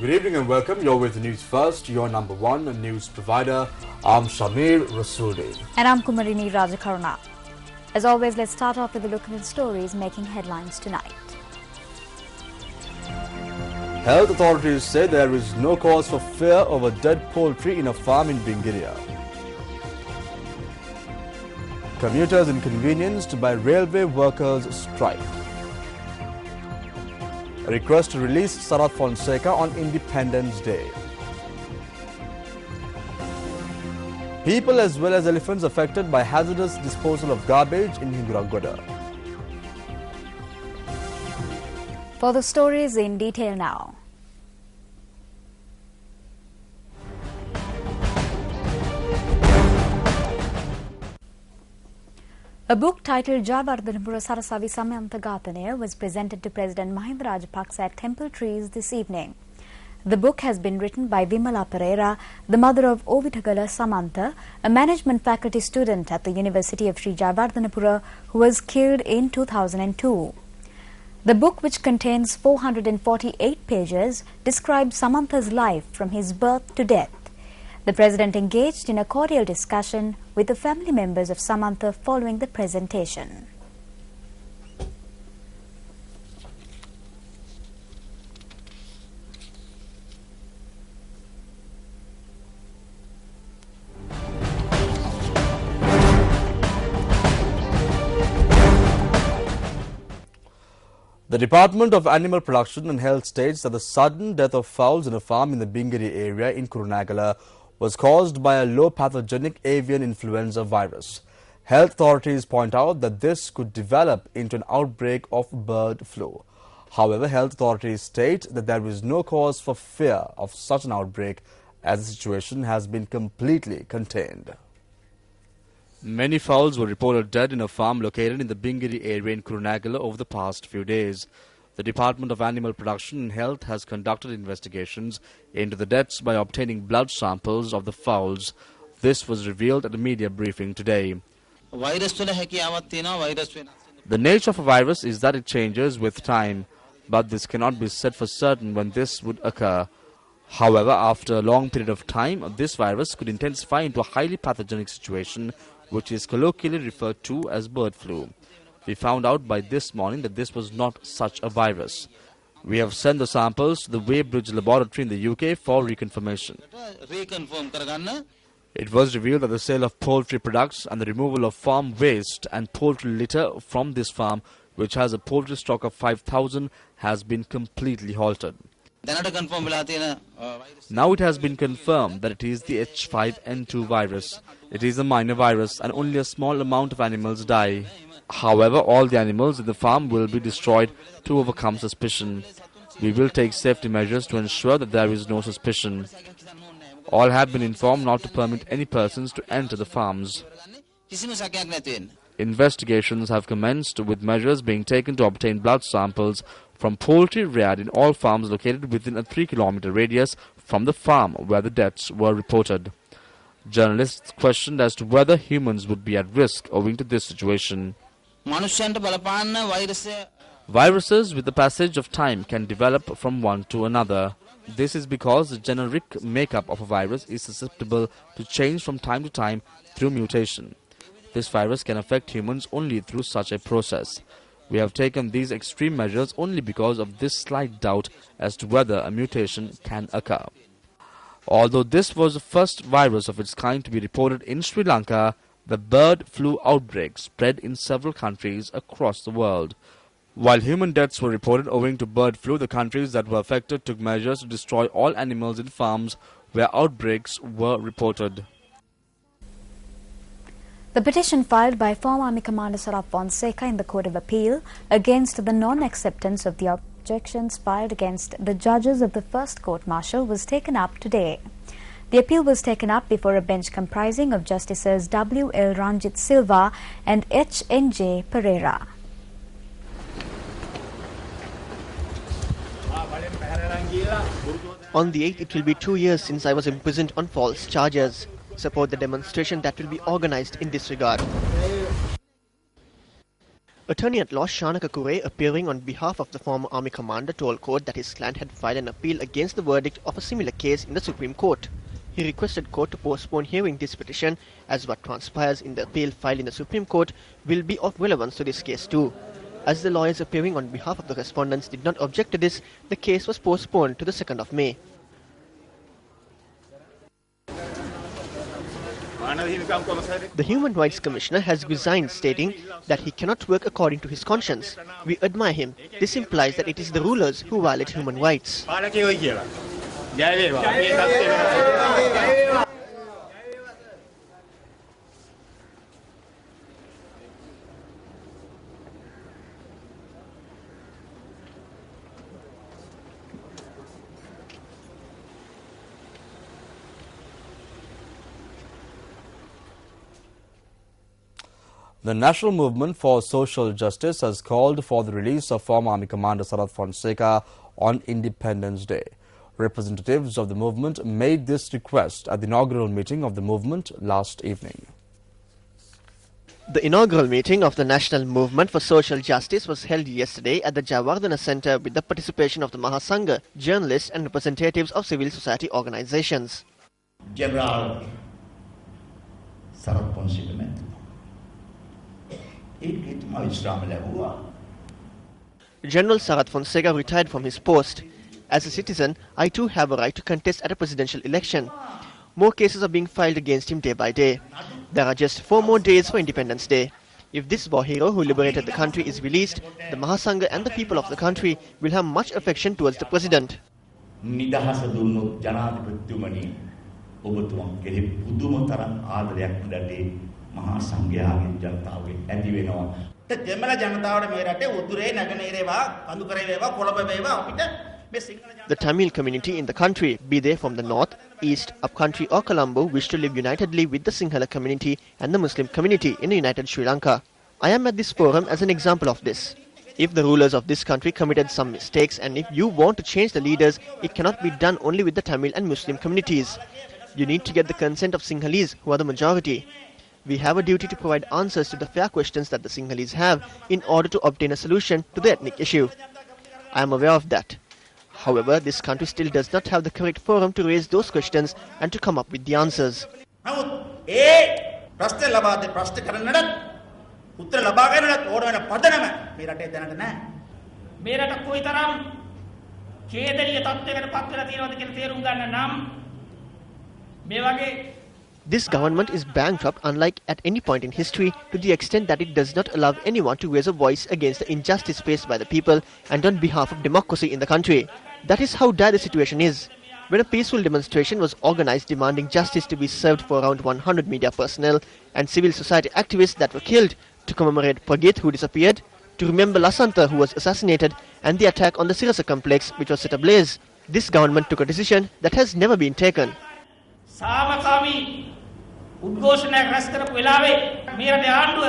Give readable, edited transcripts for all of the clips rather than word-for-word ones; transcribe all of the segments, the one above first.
Good evening and welcome. You're with News First, your number one news provider. I'm Shamir Rasuli. And I'm Kumarini Rajakaruna. As always, let's start off with a look at the stories making headlines tonight. Health authorities say there is no cause for fear over dead poultry in a farm in Bingiria. Commuters inconvenienced by railway workers' strike. A request to release Sarath Fonseca on Independence Day. People as well as elephants affected by hazardous disposal of garbage in Hinguragoda. For the stories in detail now. A book titled Jayawardhanapura Sarasavi Samantha Ghātanaya was presented to President Mahinda Rajapaksa at Temple Trees this evening. The book has been written by Vimala Pereira, the mother of Ovithagala Samantha, a management faculty student at the University of Sri Jayawardhanapura who was killed in 2002. The book, which contains 448 pages, describes Samantha's life from his birth to death. The President engaged in a cordial discussion with the family members of Samantha following the presentation. The Department of Animal Production and Health states that the sudden death of fowls in a farm in the Bingiri area in Kurunegala was caused by a low pathogenic avian influenza virus. Health authorities point out that this could develop into an outbreak of bird flu. However, health authorities state that there is no cause for fear of such an outbreak as the situation has been completely contained. Many fowls were reported dead in a farm located in the Bingiri area in Kurunegala over the past few days. The Department of Animal Production and Health has conducted investigations into the deaths by obtaining blood samples of the fowls. This was revealed at a media briefing today. The nature of a virus is that it changes with time, but this cannot be said for certain when this would occur. However, after a long period of time, this virus could intensify into a highly pathogenic situation, which is colloquially referred to as bird flu. We found out by this morning that this was not such a virus. We have sent the samples to the Weybridge laboratory in the UK for reconfirmation. It was revealed that the sale of poultry products and the removal of farm waste and poultry litter from this farm, which has a poultry stock of 5,000, has been completely halted. Now it has been confirmed that it is the H5N2 virus. It is a minor virus and only a small amount of animals die. However, all the animals in the farm will be destroyed to overcome suspicion. We will take safety measures to ensure that there is no suspicion. All have been informed not to permit any persons to enter the farms. Investigations have commenced, with measures being taken to obtain blood samples from poultry reared in all farms located within a 3-kilometer radius from the farm where the deaths were reported. Journalists questioned as to whether humans would be at risk owing to this situation. Viruses with the passage of time can develop from one to another. This is because the generic makeup of a virus is susceptible to change from time to time through mutation. This virus can affect humans only through such a process. We have taken these extreme measures only because of this slight doubt as to whether a mutation can occur. Although this was the first virus of its kind to be reported in Sri Lanka, the bird flu outbreak spread in several countries across the world. While human deaths were reported owing to bird flu, the countries that were affected took measures to destroy all animals in farms where outbreaks were reported. The petition filed by former Army Commander Sarath Fonseca in the Court of Appeal against the non-acceptance of the objections filed against the judges of the first court-martial was taken up today. The appeal was taken up before a bench comprising of Justices W. L. Ranjit Silva and H. N. J. Pereira. On the 8th, it will be 2 years since I was imprisoned on false charges. Support the demonstration that will be organized in this regard. Attorney-at-law Shanaka Kure, appearing on behalf of the former army commander, told court that his client had filed an appeal against the verdict of a similar case in the Supreme Court. He requested court to postpone hearing this petition, as what transpires in the appeal filed in the Supreme Court will be of relevance to this case too. As the lawyers appearing on behalf of the respondents did not object to this, the case was postponed to the 2nd of May. The Human Rights Commissioner has resigned, stating that he cannot work according to his conscience. We admire him. This implies that it is the rulers who violate human rights. The National Movement for Social Justice has called for the release of former Army Commander Sarath Fonseca on Independence Day. Representatives of the movement made this request at the inaugural meeting of the movement last evening. The inaugural meeting of the National Movement for Social Justice was held yesterday at the Jayawardena Center with the participation of the Mahasangha, journalists and representatives of civil society organizations. General Sarath Fonseca General Sarath Fonseca retired from his post. As a citizen, I too have a right to contest at a presidential election. More cases are being filed against him day by day. There are just 4 more days for Independence Day. If this war hero who liberated the country is released, the Mahasangha and the people of the country will have much affection towards the president. The Tamil community in the country, be they from the north, east, upcountry or Colombo, wish to live unitedly with the Sinhala community and the Muslim community in a united Sri Lanka. I am at this forum as an example of this. If the rulers of this country committed some mistakes and if you want to change the leaders, it cannot be done only with the Tamil and Muslim communities. You need to get the consent of Sinhalese, who are the majority. We have a duty to provide answers to the fair questions that the Sinhalese have in order to obtain a solution to the ethnic issue. I am aware of that. However, this country still does not have the correct forum to raise those questions and to come up with the answers. This government is bankrupt unlike at any point in history, to the extent that it does not allow anyone to raise a voice against the injustice faced by the people and on behalf of democracy in the country. That is how dire the situation is. When a peaceful demonstration was organized demanding justice to be served for around 100 media personnel and civil society activists that were killed, to commemorate Pragit who disappeared, to remember Lasantha who was assassinated, and the attack on the Sirasa complex which was set ablaze, this government took a decision that has never been taken. උද්ඝෝෂණයක් රැස් කරපු වෙලාවේ මේ රටේ ආණ්ඩුව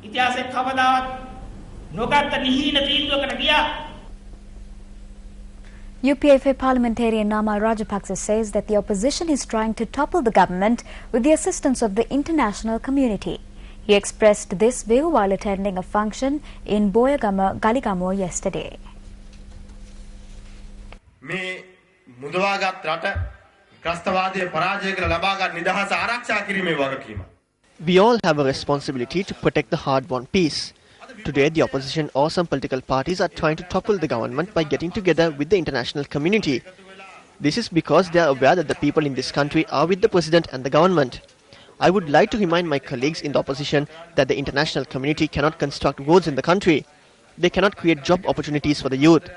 ඉතිහාසයේ කවදාවත් නොගත්ත නිහීන තීන්දුවකට ගියා. UPFA parliamentarian Namal Rajapaksa says that the opposition is trying to topple the government with the assistance of the international community. He expressed this view while attending a function in Boyagama, Galigamo yesterday. මේ මුදවාගත් රට We all have a responsibility to protect the hard-won peace. Today, the opposition or some political parties are trying to topple the government by getting together with the international community. This is because they are aware that the people in this country are with the president and the government. I would like to remind my colleagues in the opposition that the international community cannot construct roads in the country. They cannot create job opportunities for the youth.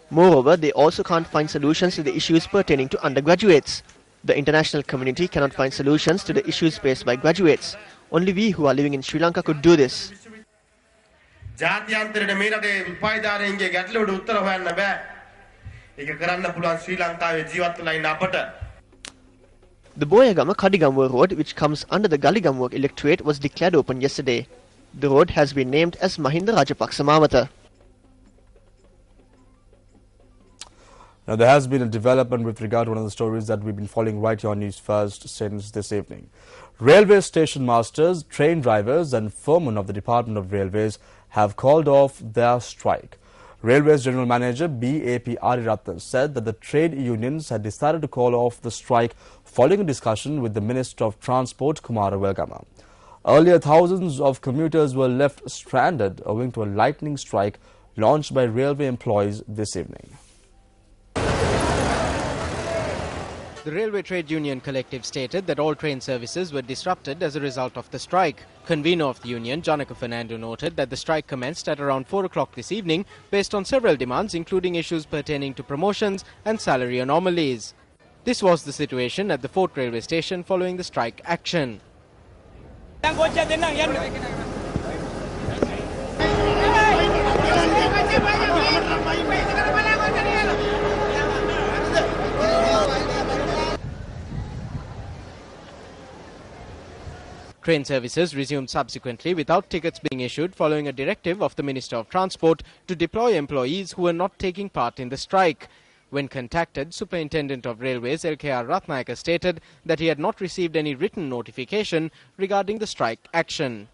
Moreover, they also can't find solutions to the issues pertaining to undergraduates. The international community cannot find solutions to the issues faced by graduates. Only we who are living in Sri Lanka could do this. The Boyagama-Kadigamwa road, which comes under the Galigamo electorate, was declared open yesterday. The road has been named as Mahinda Rajapaksa Mawata. Now, there has been a development with regard to one of the stories that we've been following right here on News First since this evening. Railway station masters, train drivers and foremen of the Department of Railways have called off their strike. Railways General Manager B.A.P. Arirathan said that the trade unions had decided to call off the strike following a discussion with the Minister of Transport, Kumara Welgama. Earlier, thousands of commuters were left stranded owing to a lightning strike launched by railway employees this evening. The Railway Trade Union Collective stated that all train services were disrupted as a result of the strike. Convener of the union, Janaka Fernando, noted that the strike commenced at around 4 o'clock this evening based on several demands, including issues pertaining to promotions and salary anomalies. This was the situation at the Fort Railway Station following the strike action. Train services resumed subsequently without tickets being issued following a directive of the Minister of Transport to deploy employees who were not taking part in the strike. When contacted, Superintendent of Railways L.K.R. Ratnayaka stated that he had not received any written notification regarding the strike action.